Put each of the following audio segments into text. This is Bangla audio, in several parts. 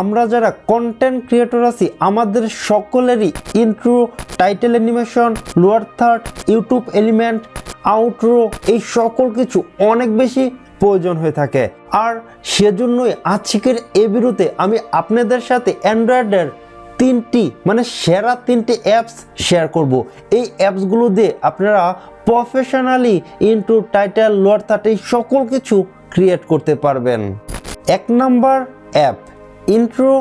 আমরা যারা কন্টেন্ট ক্রিয়েটর আছি আমাদের সকলেরই intro, title animation, lower third, YouTube element, outro এই সকল কিছু অনেক বেশি প্রয়োজন হয়ে থাকে। আর সেজন্যই আজকের এই ভিডিওতে আমি আপনাদের সাথে অ্যান্ড্রয়েডের সেরা তিনটি অ্যাপস শেয়ার করব। এই অ্যাপসগুলো দিয়ে আপনারা professionally intro, title, lower third এই সকল কিছু ক্রিয়েট করতে পারবেন। 1 নাম্বার অ্যাপ ইন্ট্রো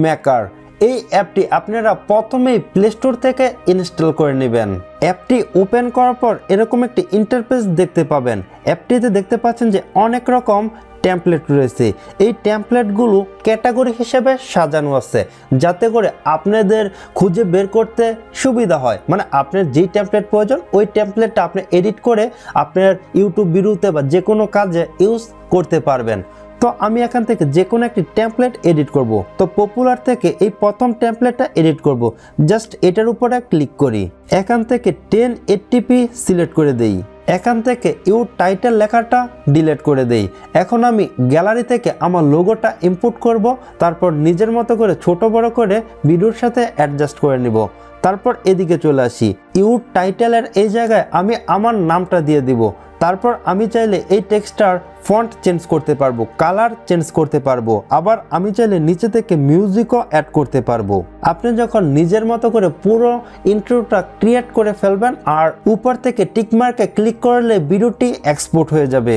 মেকার। এই অ্যাপটি আপনারা প্রথমেই প্লে স্টোর থেকে ইনস্টল করে নেবেন। অ্যাপটি ওপেন করার পর এরকম একটি ইন্টারফেস দেখতে পাবেন। অ্যাপটিতে দেখতে পাচ্ছেন যে অনেক রকম টেমপ্লেট রয়েছে। এই টেমপ্লেটগুলো ক্যাটাগরি হিসেবে সাজানো আছে যাতে করে আপনাদের খুঁজে বের করতে সুবিধা হয়। মানে আপনার যেই টেমপ্লেট প্রয়োজন ওই টেমপ্লেটটা আপনি এডিট করে আপনার ইউটিউব ভিডিওতে বা যে কোনো কাজে ইউজ করতে পারবেন। তো আমি এখান থেকে যে কোনো একটি টেমপ্লেট এডিট করব। তো পপুলার থেকে এই প্রথম টেমপ্লেটটা এডিট করব। জাস্ট এটার উপরে ক্লিক করি। এখান থেকে 1080p সিলেক্ট করে দেই। এখান থেকে ইউ টাইটেল লেখাটা ডিলিট করে দেই। এখন আমি গ্যালারি থেকে আমার লোগোটা ইনপুট করব, তারপর নিজের মতো করে ছোট বড় করে ভিডিওর সাথে অ্যাডজাস্ট করে নিব। তারপর এদিকে চলে আসি। ইউ টাইটেলের এই জায়গায় আমি আমার নামটা দিয়ে দিব। তারপর আমি চাইলে এই টেক্সটার ফন্ট চেঞ্জ করতে পারবো, কালার চেঞ্জ করতে পারবো, আবার আমি চাইলে নিচে থেকে মিউজিকও অ্যাড করতে পারবো। আপনি যখন নিজের মতো করে পুরো ইন্ট্রোটা ক্রিয়েট করে ফেলবেন আর উপর থেকে টিকমার্কে ক্লিক করলে ভিডিওটি এক্সপোর্ট হয়ে যাবে।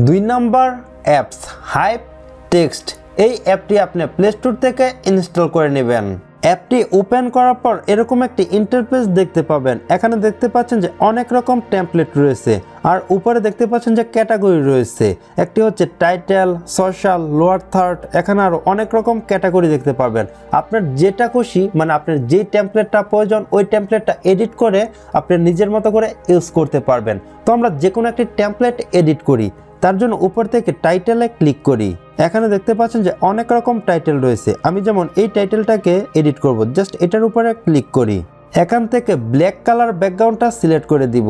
2 নাম্বার অ্যাপস হাইপ টেক্সট। এই অ্যাপটি আপনি প্লে স্টোর থেকে ইনস্টল করে নেবেন। অ্যাপটি ওপেন করার পর এরকম একটি ইন্টারফেস দেখতে পাবেন। এখানে দেখতে পাচ্ছেন যে অনেক রকম টেমপ্লেট রয়েছে আর উপরে দেখতে পাচ্ছেন যে ক্যাটাগরি রয়েছে। একটি হচ্ছে টাইটেল, সোশ্যাল, লোয়ার থার্ড, এখানে আরও অনেক রকম ক্যাটাগরি দেখতে পাবেন। আপনার যেটা খুশি মানে আপনার যেই টেমপ্লেটটা প্রয়োজন ওই টেমপ্লেটটা এডিট করে আপনি নিজের মতো করে ইউজ করতে পারবেন। তো আমরা যে কোনো একটি টেমপ্লেট এডিট করি, তার জন্য উপর থেকে টাইটেলে ক্লিক করি। এখানে দেখতে পাচ্ছেন যে অনেক রকম টাইটেল রয়েছে। আমি যেমন এই টাইটেলটাকে এডিট করব, জাস্ট এটার উপরে ক্লিক করি। এখান থেকে ব্ল্যাক কালার ব্যাকগ্রাউন্ডটা সিলেক্ট করে দিব।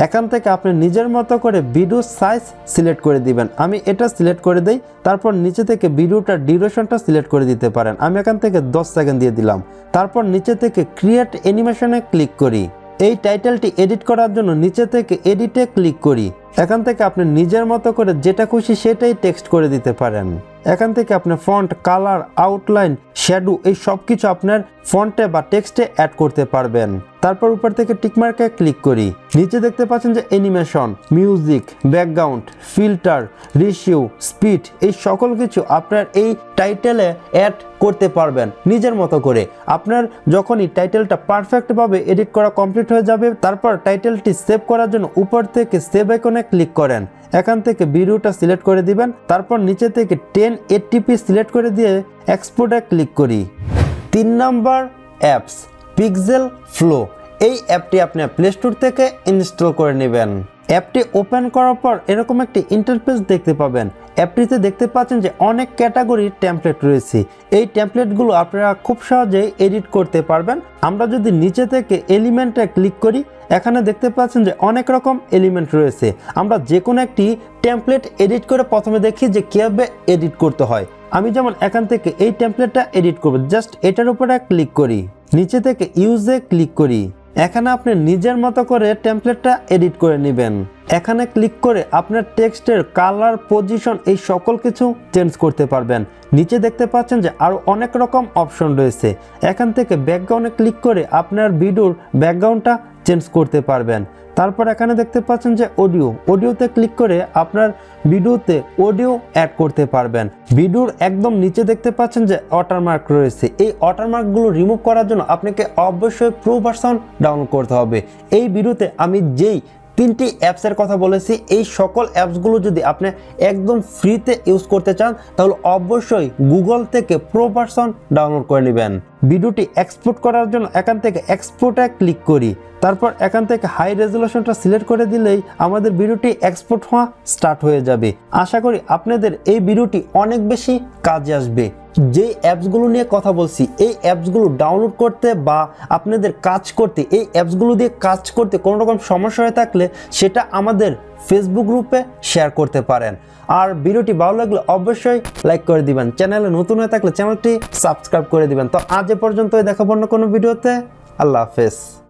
এখান থেকে আপনি নিজের মতো করে ভিডিও সাইজ সিলেক্ট করে দিবেন। আমি এটা সিলেক্ট করে দেই। তারপর নিচে থেকে ভিডিওটার ডিউরেশনটা সিলেক্ট করে দিতে পারেন। আমি এখান থেকে 10 সেকেন্ড দিয়ে দিলাম। তারপর নিচে থেকে ক্রিয়েট অ্যানিমেশনে ক্লিক করি। এই টাইটেলটি এডিট করার জন্য নিচে থেকে এডিটে ক্লিক করি। এখান থেকে আপনি নিজের মতো করে যেটা খুশি সেটাই টেক্সট করে দিতে পারেন। এখান থেকে আপনি ফন্ট, কালার, আউটলাইন, শ্যাডো এই সব কিছু আপনার ফন্টে বা টেক্সটে অ্যাড করতে পারবেন। তারপর উপর থেকে টিকমার্কে ক্লিক করি। নিচে দেখতে পাচ্ছেন যে animation, music, background, filter, ratio, speed এই সকল কিছু আপনার এই টাইটেলে অ্যাড করতে পারবেন নিজের মতো করে। আপনার যখনই টাইটেলটা পারফেক্টভাবে এডিট করা কমপ্লিট হয়ে যাবে, তারপর টাইটেলটি সেভ করার জন্য উপর থেকে সেভ আইকনে ক্লিক করেন। এখান থেকে ভিডিওটা সিলেক্ট করে দিবেন। তারপর নিচে থেকে 1080p সিলেক্ট করে দিয়ে এক্সপোর্টে ক্লিক করি। 3 নাম্বার অ্যাপস পিক্সেল ফ্লো। এই অ্যাপটি আপনি প্লে স্টোর থেকে ইনস্টল করে নেবেন। অ্যাপটি ওপেন করার পর এরকম একটি ইন্টারফেস দেখতে পাবেন। অ্যাপটিতে দেখতে পাচ্ছেন যে অনেক ক্যাটাগরির টেমপ্লেট রয়েছে। এই টেমপ্লেটগুলো আপনারা খুব সহজেই এডিট করতে পারবেন। আমরা যদি নিচে থেকে এলিমেন্টে ক্লিক করি, এখানে দেখতে পাচ্ছেন যে অনেক রকম এলিমেন্ট রয়েছে। আমরা যে কোনো একটি টেমপ্লেট এডিট করে প্রথমে দেখি যে কীভাবে এডিট করতে হয়। আমি যেমন এখান থেকে এই টেমপ্লেটটা এডিট করব, জাস্ট এটার উপরে ক্লিক করি। নিচে থেকে ইউজে ক্লিক করি। এখানে আপনি নিজের মতো করে টেমপ্লেটটা এডিট করে নেবেন। এখানে ক্লিক করে আপনার টেক্সটের কালার, পজিশন এই সকল কিছু চেঞ্জ করতে পারবেন। নিচে দেখতে পাচ্ছেন যে আরও অনেক রকম অপশন রয়েছে। এখান থেকে ব্যাকগ্রাউন্ডে ক্লিক করে আপনার ভিডিওর ব্যাকগ্রাউন্ডটা চেঞ্জ করতে পারবেন। তারপর এখানে দেখতে পাচ্ছেন যে অডিওতে ক্লিক করে আপনার ভিডিওতে অডিও অ্যাড করতে পারবেন। ভিডিওর একদম নিচে দেখতে পাচ্ছেন যে ওয়াটারমার্ক রয়েছে। এই ওয়াটারমার্কগুলো রিমুভ করার জন্য আপনাকে অবশ্যই প্রো ভার্সন ডাউনলোড করতে হবে। এই ভিডিওতে আমি যেই 3টি অ্যাপসের কথা বলেছি, এই সকল অ্যাপসগুলো যদি আপনি একদম ফ্রিতে ইউজ করতে চান তাহলে অবশ্যই গুগল থেকে প্রো ভার্সন ডাউনলোড করে নেবেন। ভিডিওটি এক্সপোর্ট করার জন্য এখান থেকে এক্সপোর্টে ক্লিক করি। তারপর এখান থেকে হাই রেজুলেশনটা সিলেক্ট করে দিলেই আমাদের ভিডিওটি এক্সপোর্ট হওয়া স্টার্ট হয়ে যাবে। আশা করি আপনাদের এই ভিডিওটি অনেক বেশি কাজে আসবে। যে অ্যাপসগুলো নিয়ে কথা বলছি এই অ্যাপসগুলো ডাউনলোড করতে বা আপনাদের কাজ করতে, এই অ্যাপসগুলো দিয়ে কাজ করতে কোনো রকম সমস্যা হয়ে থাকলে সেটা আমাদের ফেসবুক গ্রুপে শেয়ার করতে পারেন। আর ভিডিওটি ভালো লাগলে অবশ্যই লাইক করে দিবেন, চ্যানেলে নতুন হয়ে থাকলে চ্যানেলটি সাবস্ক্রাইব করে দিবেন। তো আজ এ পর্যন্তই, দেখাবো অন্য কোনো ভিডিওতে। আল্লাহ হাফেজ।